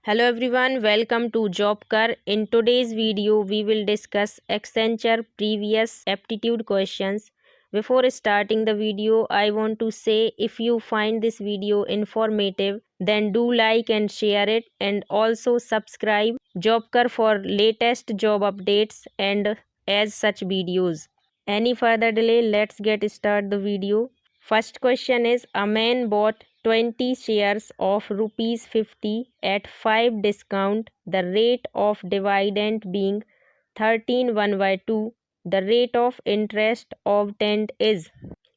Hello everyone, welcome to JobKar. In today's video, we will discuss Accenture previous aptitude questions. Before starting the video, I want to say if you find this video informative, then do like and share it, and also subscribe JobKar for latest job updates and as such videos. Any further delay, let's get start the video. First question is, a man bought 20 shares of rupees 50 at 5 discount, the rate of dividend being 13/1/2. The rate of interest obtained is.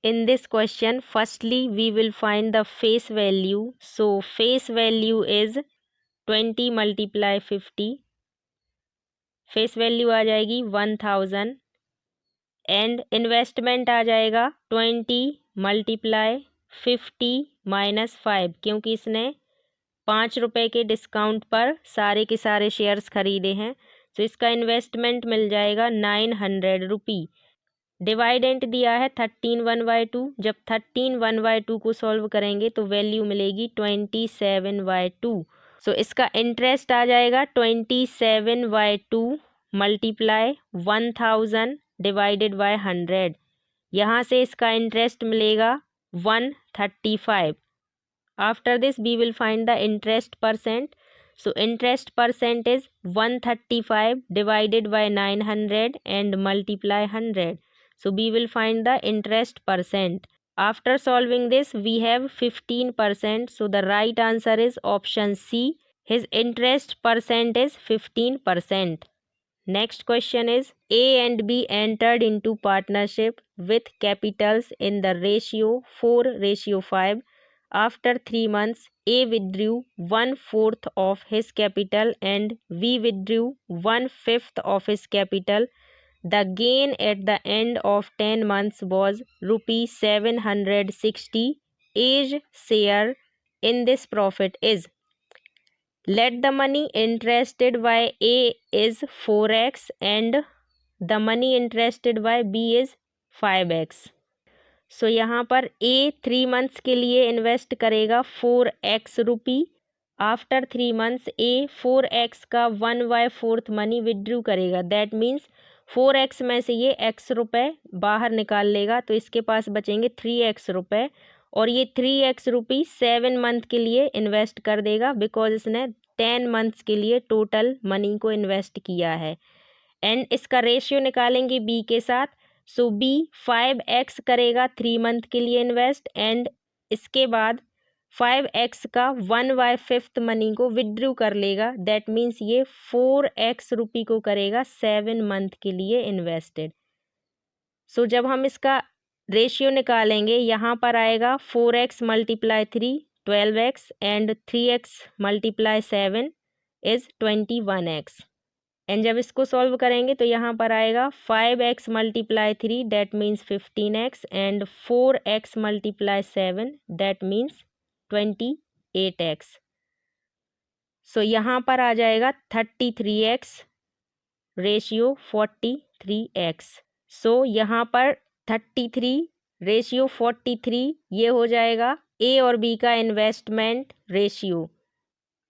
In this question, firstly we will find the face value. So face value is 20 multiply 50. Face value आ जाएगी 1000 and investment आ जाएगा 20 multiply 50 - 5, क्योंकि इसने 5 रुपये के discount पर सारे के सारे शेयर्स खरीदे हैं, तो इसका इन्वेस्टमेंट मिल जाएगा 900 रुपी। डिवाइडेंट दिया है 13/1/2। जब 13/1/2 को सॉल्व करेंगे तो वैल्यू मिलेगी 27/2। सो इसका इंटरेस्ट आ जाएगा 27/2 मल्टीप्लाई 1000 डिवाइडेड बाय 100। यहाँ से इसका इंटरेस्ट मिलेगा 135। After this we will find the interest percent. So interest percent is 135 divided by 900 and multiply 100. So we will find the interest percent. After solving this, we have 15%. So the right answer is option C. His interest percent is 15%. Next question is, A and B entered into partnership with capitals in the ratio 4:5. After 3 months, A withdrew 1/4 of his capital and B withdrew 1/5 of his capital. The gain at the end of 10 months was rupees 760. A's share in this profit is. Let the money interested by A is 4x and the money interested by B is 5x. सो यहाँ पर A 3 months के लिए invest करेगा 4x rupee. After 3 months A 4x का 1/4 money withdrew करेगा। That means 4x में से ये x रुपये बाहर निकाल लेगा, तो इसके पास बचेंगे 3x रुपये, और ये 3x रुपी 7 मंथ के लिए इन्वेस्ट कर देगा, बिकॉज इसने 10 मंथ्स के लिए टोटल मनी को इन्वेस्ट किया है। एंड इसका रेशियो निकालेंगे B के साथ। सो B 5x करेगा 3 मंथ के लिए इन्वेस्ट, एंड इसके बाद 5x का 1/5 मनी को विड्रू कर लेगा। दैट मीन्स ये 4x रुपी को करेगा 7 मंथ के लिए इन्वेस्टेड। सो जब हम इसका रेशियो निकालेंगे, यहाँ पर आएगा 4x multiply 3 12x and 3x multiply 7 is 21x। And जब इसको सॉल्व करेंगे तो यहाँ पर आएगा 5x multiply 3 that means 15x and 4x multiply 7 that means 28x। सो यहाँ पर आ जाएगा 33x रेशियो 43x। सो यहाँ पर 33 रेशियो 43 ये हो जाएगा A और B का investment ratio.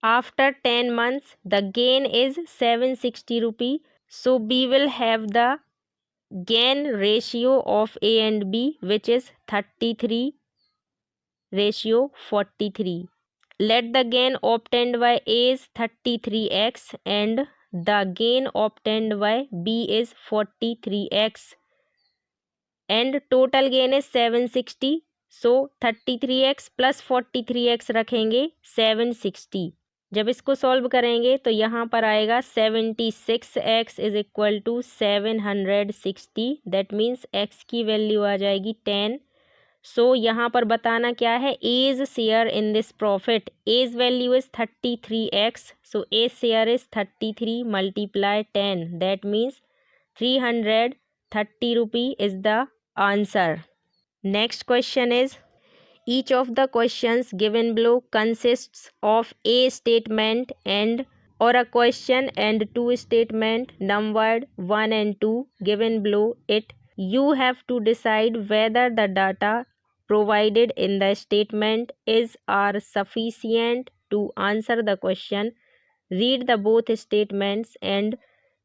After 10 months, the gain is 760 rupee. So B will have the gain ratio of A and B, which is 33:43. Let the gain obtained by A is 33x and the gain obtained by B is 43x. And total gain is 760. So 33x plus 43x रखेंगे 760। जब इसको solve करेंगे तो यहाँ पर आएगा 76x is equal to 760। That means x की value आ जाएगी 10। सो यहाँ पर बताना क्या है, A's share in this profit. A's value is 33x, so A's share is 33 multiply 10 that means 330 rupee is the answer. Next question is, each of the questions given below consists of a statement and or a question and two statement numbered 1 and 2 given below it. You have to decide whether the data provided in the statement is are sufficient to answer the question. Read the both statements and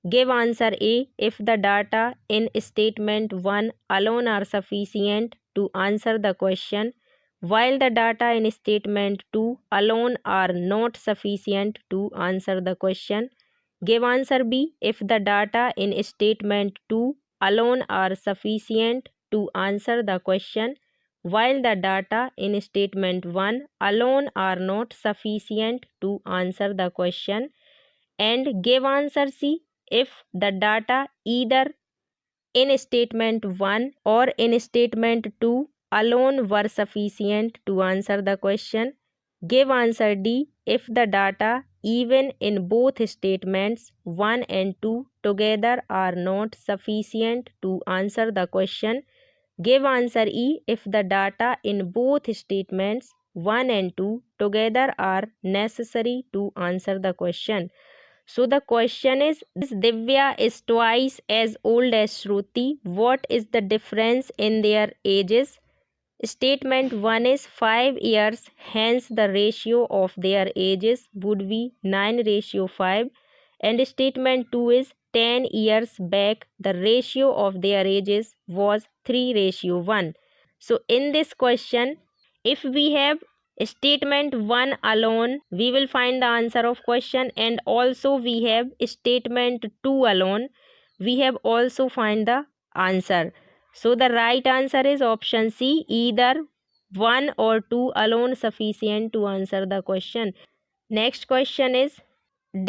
give answer A if the data in statement 1 alone are sufficient to answer the question, while the data in statement 2 alone are not sufficient to answer the question. Give answer B if the data in statement 2 alone are sufficient to answer the question, while the data in statement 1 alone are not sufficient to answer the question. And give answer C if the data either in statement 1 or in statement 2 alone were sufficient to answer the question. Give answer D if the data even in both statements 1 and 2 together are not sufficient to answer the question. Give answer E if the data in both statements 1 and 2 together are necessary to answer the question. So the question is Divya is twice as old as Shruti. What is the difference in their ages? Statement 1 is 5 years, hence the ratio of their ages would be 9:5. And statement 2 is 10 years back, the ratio of their ages was 3:1. So in this question, if we have statement 1 alone, we will find the answer of question, and also we have statement 2 alone, we have also find the answer. So the right answer is option C, either 1 or 2 alone sufficient to answer the question. Next question is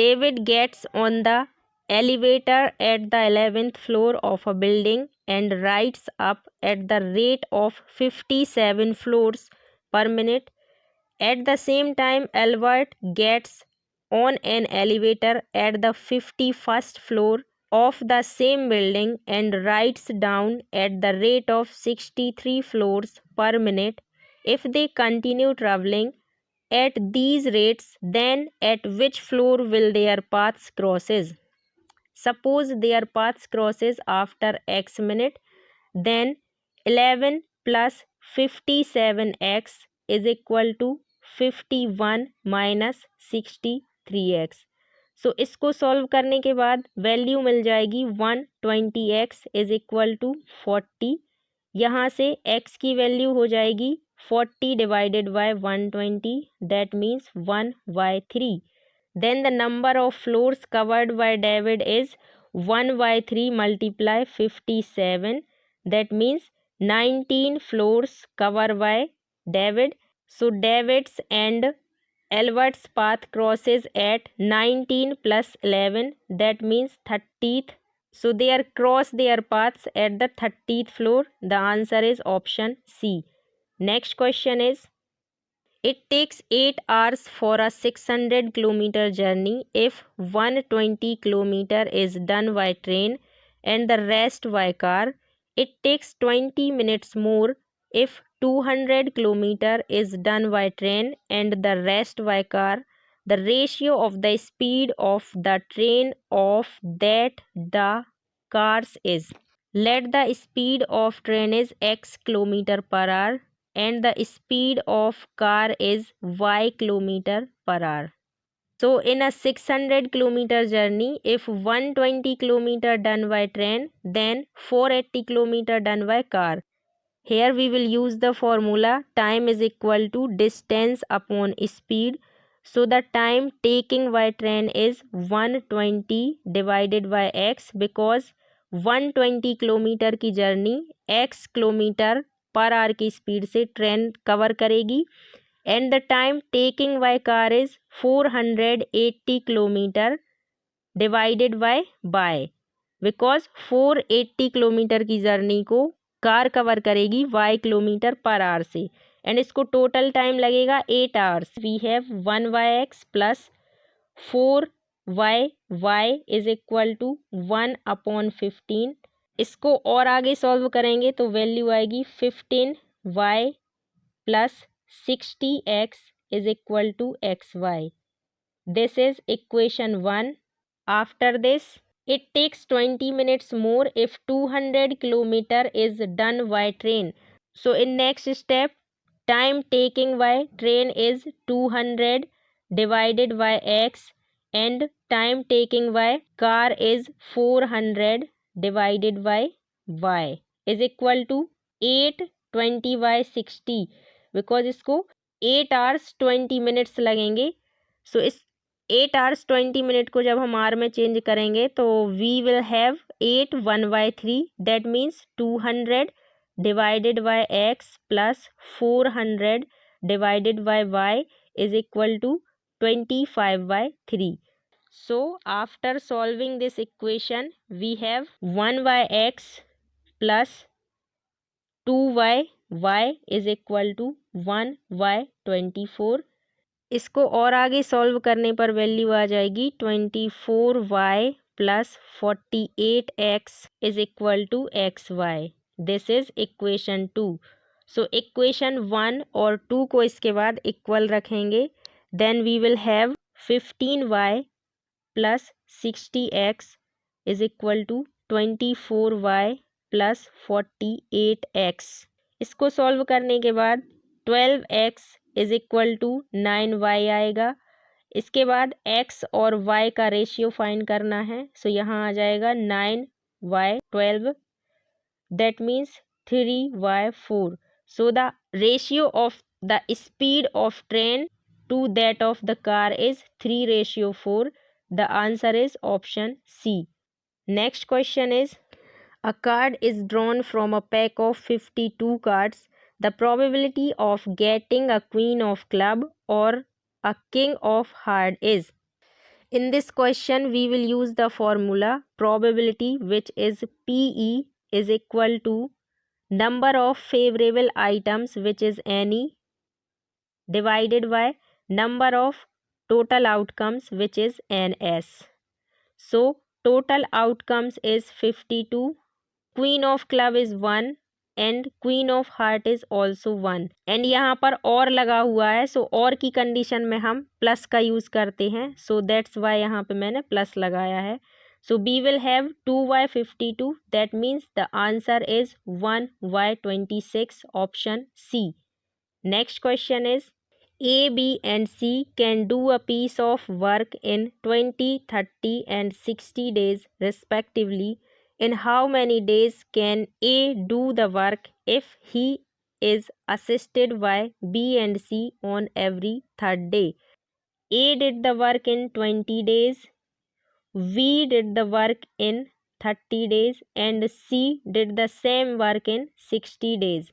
David gets on the elevator at the 11th floor of a building and rides up at the rate of 57 floors per minute. At the same time, Albert gets on an elevator at the 51st floor of the same building and rides down at the rate of 63 floors per minute. If they continue traveling at these rates, then at which floor will their paths crosses? Suppose their paths crosses after x minute, then 11 plus 57x is equal to 51 minus 63x. सो इसको solve करने के बाद value मिल जाएगी 120x is equal to 40. यहाँ से x की value हो जाएगी 40 divided by 120, that means 1/3. Then the number of floors covered by David is 1/3 multiply 57, that means 19 floors covered by David. So David's and Albert's path crosses at 19 plus 11, that means 30th. So they are cross their paths at the 30th floor. The answer is option C. Next question is it takes 8 hours for a 600-kilometer journey if 120 kilometer is done by train and the rest by car. It takes 20 minutes more if 200 kilometer is done by train and the rest by car. The ratio of the speed of the train of that the cars is. Let the speed of train is x kilometer per hour and the speed of car is y kilometer per hour. So in a 600 kilometer journey, if 120 kilometer done by train, then 480 kilometer done by car. Here we will use the formula time is equal to distance upon speed. So the time taking by train is 120 divided by x, because 120 kilometre की journey x kilometre per hour की speed से train cover करेगी. And the time taking by car is 480 kilometre divided by because 480 kilometre की journey को car cover करेगी y kilometre per hour से, and इसको total time लगेगा 8 hours. We have 1/x plus 4y is equal to 1/15. इसको और आगे solve करेंगे तो वैल्यू आएगी 15y plus 60x is equal to xy. This is equation 1. After this it takes 20 minutes more if 200 kilometer is done by train. So in next step, time taking by train is 200 divided by x and time taking by car is 400 divided by y is equal to 820 by 60 because इसको 8 hours 20 minutes लगेंगे. सो इस 8 hours 20 minute को जब हम are में change करेंगे तो we will have 8 1/3 that means 200 divided by x plus 400 divided by y is equal to 25/3. So after solving this equation we have 1/x plus 2y is equal to 1/24. इसको और आगे solve करने पर value आ जाएगी 24y plus 48x is equal to xy. This is equation 2. So equation 1 और 2 को इसके बाद इक्वल रखेंगे. Then we will have 15y plus 60x is equal to 24y plus 48x. इसको सॉल्व करने के बाद 12x is equal to 9y आएगा. इसके बाद x और y का रेशियो फाइंड करना है. सो यहाँ आ जाएगा 9y 12. That means 3/4. So the ratio of the speed of train to that of the car is 3/4. The answer is option C. Next question is, a card is drawn from a pack of 52 cards. The probability of getting a queen of club or a king of heart is. In this question we will use the formula probability, which is PE is equal to number of favorable items, which is any, divided by number of total outcomes, which is NS. So total outcomes is 52. Queen of club is 1 and queen of heart is also 1. And यहाँ पर और लगा हुआ है. सो और की condition में हम प्लस का यूज करते हैं. सो दैट्स वाई यहाँ पे मैंने प्लस लगाया है. So B will have 2/52. That means the answer is 1/26, option C. Next question is, A, B and C can do a piece of work in 20, 30 and 60 days respectively. In how many days can A do the work if he is assisted by B and C on every third day? A did the work in 20 days. V did the work in 30 days and C did the same work in 60 days.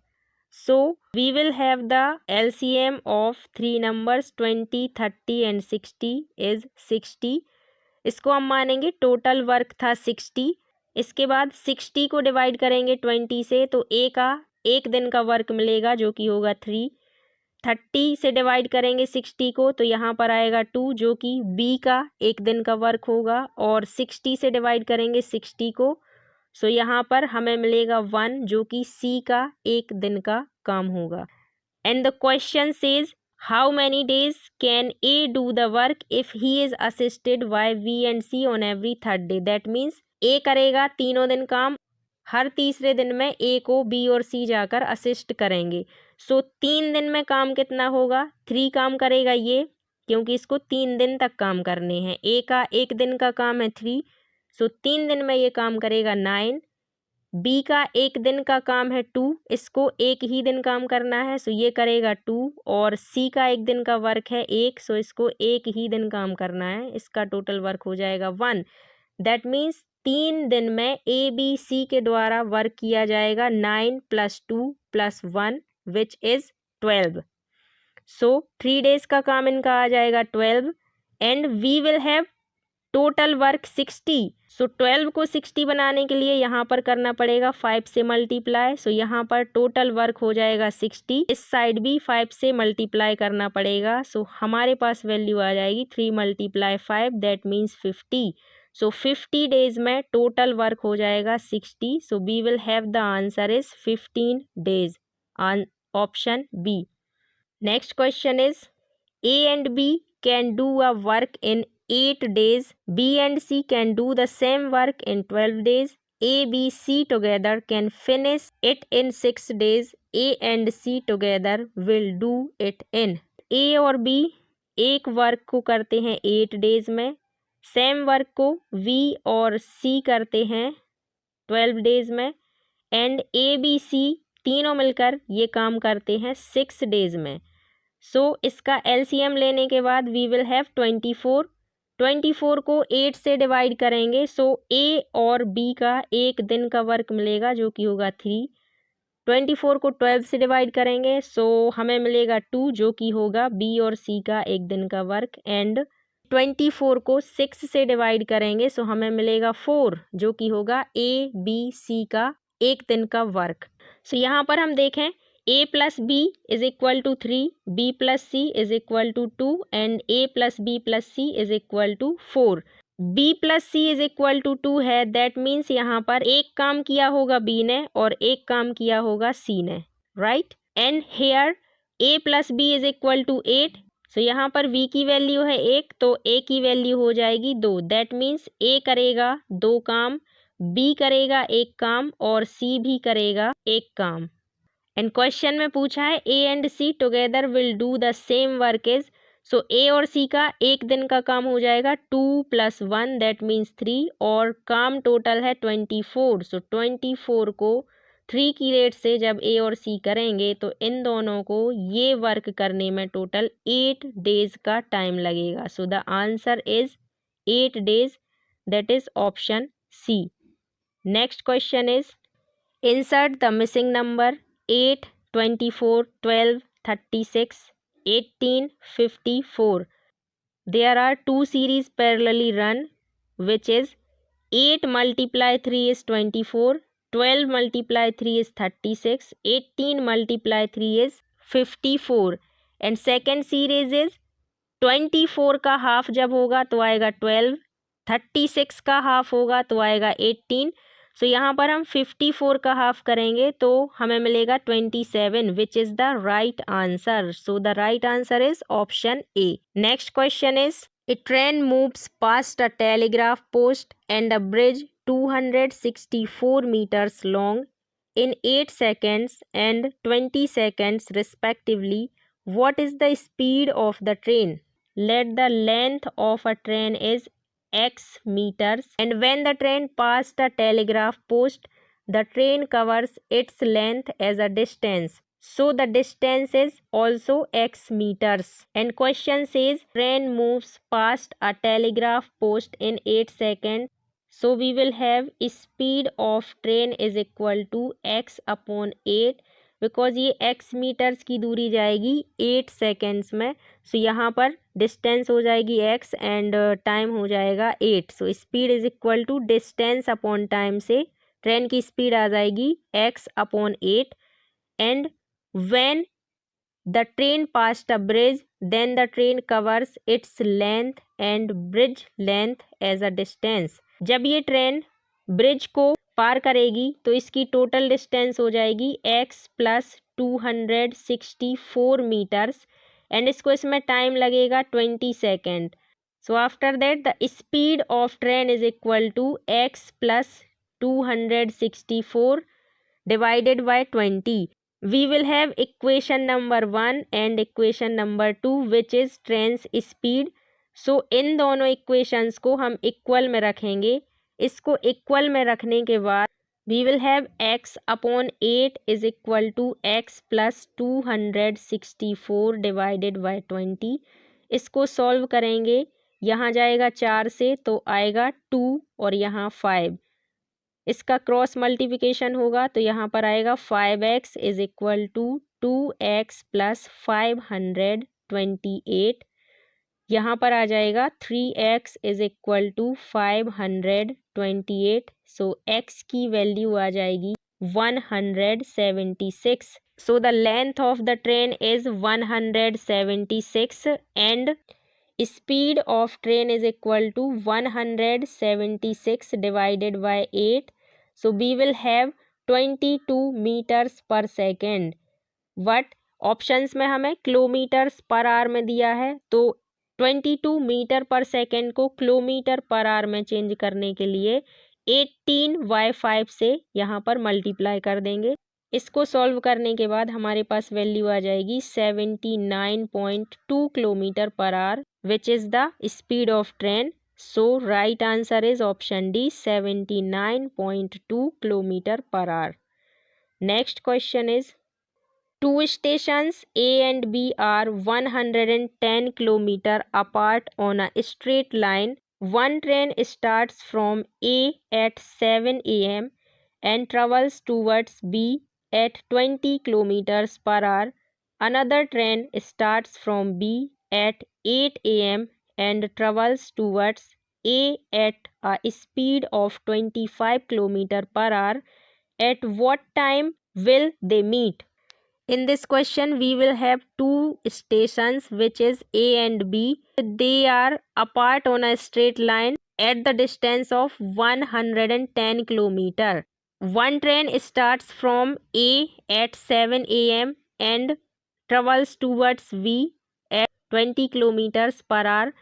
So we will have the LCM of three numbers 20, 30 and 60 is 60. इसको हम मानेंगे total work था 60. इसके बाद 60 को divide करेंगे 20 से तो A का एक दिन का वर्क मिलेगा जो कि होगा 3. 30 से डिवाइड करेंगे 60 को तो यहाँ पर आएगा 2 जो कि B का एक दिन का वर्क होगा. और 60 से डिवाइड करेंगे 60 को सो यहाँ पर हमें मिलेगा 1 जो कि C का एक दिन का काम होगा. And the question says how many days can A do the work if he is assisted by V and C on every third day. That means A करेगा तीनों दिन काम. हर तीसरे दिन में A को B और C जाकर असिस्ट करेंगे. सो 3 दिन में काम कितना होगा? 3 काम करेगा ये क्योंकि इसको 3 दिन तक काम करने हैं. A का एक दिन का काम है 3. सो 3 दिन में ये काम करेगा 9. B का एक दिन का काम है 2. इसको एक ही दिन काम करना है सो ये करेगा 2. और C का एक दिन का वर्क है 1 सो इसको एक ही दिन काम करना है. इसका टोटल वर्क हो जाएगा 1. दैट मीन्स 3 दिन में A B C के द्वारा वर्क किया जाएगा 9 + 2 + 1 which is 12. So 3 days का काम इनका आ जाएगा 12 and we will have total work 60. So 12 को 60 बनाने के लिए यहाँ पर करना पड़ेगा 5 से मल्टीप्लाई. सो यहाँ पर टोटल वर्क हो जाएगा 60. इस साइड भी 5 से मल्टीप्लाई करना पड़ेगा. सो हमारे पास वैल्यू आ जाएगी 3 × 5 दैट मीन्स 50. सो 50 डेज में टोटल वर्क हो जाएगा 60. सो we will have the answer is 15 days on option B. Next question is, A and B can do a work in 8 days. B and C can do the same work in 12 days. A, B, C together can finish it in 6 days. A and C together will do it in. A और B एक work को करते हैं 8 days में same work को V और C करते हैं 12 डेज में, एंड A B C तीनों मिलकर ये काम करते हैं 6 डेज में। सो इसका LCM लेने के बाद वी विल हैव 24। 24 को 8 से डिवाइड करेंगे, सो A और B का एक दिन का वर्क मिलेगा जो कि होगा 3। 24 को 12 से डिवाइड करेंगे, सो हमें मिलेगा 2 जो कि होगा B और C का एक दिन का वर्क, एंड 24 को 6 से डिवाइड करेंगे, सो हमें मिलेगा 4 जो कि होगा A B C का एक दिन का वर्क। सो यहाँ पर हम देखें A plus B is equal to 3, B plus C is equal to 2 and A plus B plus C is equal to 4। B plus C is equal to 2 है, that means यहाँ पर एक काम किया होगा B ने और एक काम किया होगा C ने, right. And here A plus B is equal to 8, so यहाँ पर V की वैल्यू है 1 तो A की वैल्यू हो जाएगी 2, दैट मीन्स A करेगा 2 काम, B करेगा एक काम और C भी करेगा एक काम। एंड क्वेश्चन में पूछा है A and C together will do the same work is, so A और C का एक दिन का काम हो जाएगा 2 + 1 दैट मीन्स 3 और काम टोटल है 24। सो 24 को 3 की रेट से जब A और C करेंगे तो इन दोनों को ये वर्क करने में टोटल 8 डेज का टाइम लगेगा। सो the answer is 8 days, that is option C। Next question is insert the missing number 8, 24, 12, 36, 18, 54. There are two series parallelly run, which is 8 multiply 3 is 24, 12 multiply 3 is 36, 18 multiply 3 is 54. And second series is 24 का half जब होगा तो आएगा 12, 36 का half होगा तो आएगा 18। सो यहाँ पर हम 54 का हाफ करेंगे तो हमें मिलेगा 27, which is the right answer. So the right answer is option A. Next question is a train moves past a telegraph post and a bridge 264 meters long in 8 seconds and 20 seconds respectively. What is the speed of the train? Let the length of a train is x meters, and when the train passed a telegraph post, the train covers its length as a distance, so the distance is also x meters. And question says train moves past a telegraph post in 8 seconds, so we will have speed of train is equal to x upon 8, because ये x metres की दूरी जाएगी 8 seconds में। सो यहाँ पर distance हो जाएगी x and time हो जाएगा 8। So speed is equal to distance upon time से ट्रेन की स्पीड आ जाएगी x upon 8। And when the train passed a bridge then the train covers its length and bridge length as a distance. जब ये train bridge को पार करेगी तो इसकी टोटल डिस्टेंस हो जाएगी x + 264 मीटर्स एंड इसमें टाइम लगेगा 20 second. So after that the speed of train is equal to x + 264 divided by 20। We will have equation number 1 and equation number 2 which is train's speed. So इन दोनों equations को हम equal में रखेंगे। इसको equal में रखने के बाद we will have x upon 8 is equal to x + 264 divided by 20। इसको सॉल्व करेंगे, यहाँ जाएगा 4 से तो आएगा 2 और यहाँ 5। इसका क्रॉस मल्टीप्लिकेशन होगा तो यहाँ पर आएगा 5x is equal to 2x + 528। यहाँ पर आ जाएगा 3x is equal to 528। So x की वैल्यू आ जाएगी 176। So the length of the train is 176 and speed of train is equal to 176 divided by 8। So we will have 22 meters per second। But options में हमें kilometres per hour में दिया है तो 22 metre पर सेकेंड को किलोमीटर पर आवर में change करने के लिए 18/5 से यहाँ पर मल्टीप्लाई कर देंगे। इसको सॉल्व करने के बाद हमारे पास वैल्यू आ जाएगी 79.2 kilometre per our which is the speed of train. So right answer is option D, 79.2 km per hour. Next question is, two stations A and B are 110 km apart on a straight line. One train starts from A at 7 am and travels towards B at 20 km per hour. Another train starts from B at 8 am and travels towards A at a speed of 25 km per hour. At what time will they meet? In this question, we will have two stations, which is A and B. They are apart on a straight line at the distance of 110 km. One train starts from A at 7 am and travels towards B at 20 km per hour.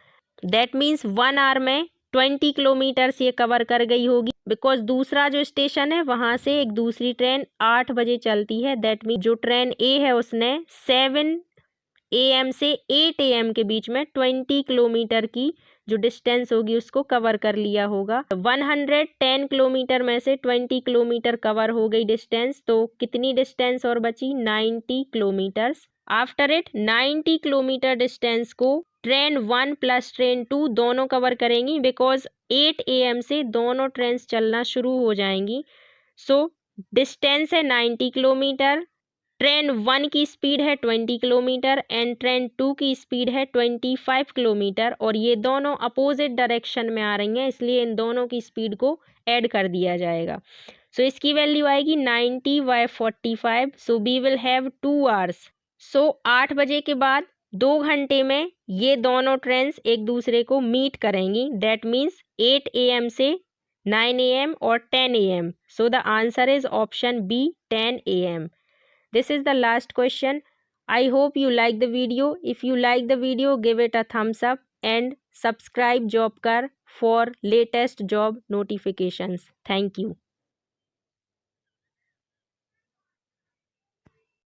That means 1 hour में 20 kilometre ये cover कर गई होगी, because दूसरा जो station है वहां से एक दूसरी ट्रेन 8 बजे चलती है। दैट मीन जो ट्रेन ए है उसने 7 AM से 8 AM के बीच में 20 किलोमीटर की जो डिस्टेंस होगी उसको कवर कर लिया होगा। 110 किलोमीटर में से 20 किलोमीटर कवर हो गई डिस्टेंस, तो कितनी डिस्टेंस और बची? 90 kilometre. After it 90 kilometre distance को ट्रेन 1 प्लस ट्रेन 2 दोनों कवर करेंगी, बिकॉज 8 AM से दोनों ट्रेन चलना शुरू हो जाएंगी। सो डिस्टेंस है 90 किलोमीटर, ट्रेन 1 की स्पीड है 20 किलोमीटर एंड ट्रेन 2 की स्पीड है 25 किलोमीटर, और ये दोनों अपोजिट डायरेक्शन में आ रही हैं, इसलिए इन दोनों की स्पीड को ऐड कर दिया जाएगा। सो इसकी वैल्यू आएगी 90/45। So we will have 2 hours. So 8 बजे के बाद 2 घंटे में ये दोनों ट्रेन्स एक दूसरे को मीट करेंगी। दैट मीन्स 8 AM से 9 AM और 10 AM। So the answer is option B, 10 AM. This is the last question. I hope you like the video. If you like the video, give it a thumbs up and subscribe JobKar for latest job notifications. Thank you.